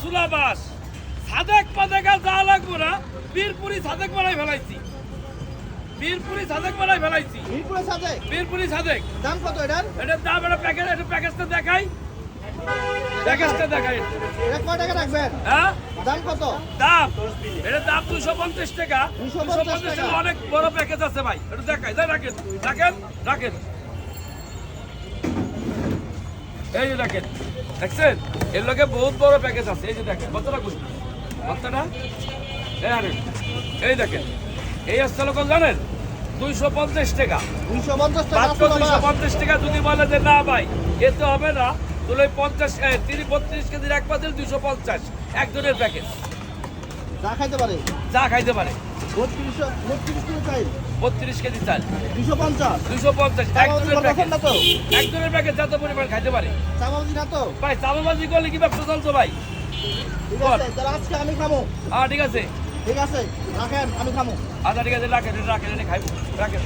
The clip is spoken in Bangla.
চুলা বাস সাদেক পাদেকা যা লাগবো না বীরপুরি সাদেক বানাই ফেলাইছি বীরপুরি সাদেক বানাই ফেলাইছি মিরপুরে সাথে বীরপুরি সাদেক দাম কত এটার? এটার দাম এটা প্যাকেজটা দেখাই প্যাকেজটা দেখাই এটা কয় টাকা রাখবেন? হ্যাঁ দাম কত? দাম এটার দাম 250 টাকা 250 টাকা। অনেক বড় প্যাকেজ আছে ভাই এটা দেখাই রাখেন রাখেন রাখেন এই যে দেখেন দেখছেন এর লগে বহুত বড় প্যাকেজ আছে এই যে দেখেন কতটা কই কতটা এই দেখেন এই আসছে লোক জানেন 250 টাকা 250 টাকা মাত্র 250 টাকা যদি বলে যে না ভাই এতে হবে না তাহলে 32 কেজির এক পাতিল 250 একজনের প্যাকেজ যা খাইতে পারে যা খাইতে পারে 32 কিলো চাই 32 কেজি চাল 250 250 একজনের প্যাকেজ না তো একজনের প্যাকেজ যত পরিমাণ খাইতে পারে চামাজি না তো ভাই চামাবাজি করলে কি ব্যবসা চলছে ভাই ঠিক আছে তাহলে আজকে আমি খাবো ঠিক আছে ঠিক আছে রাখেন আমি খাবো আচ্ছা ঠিক আছে রাখেন এটা খাইবো রাখেন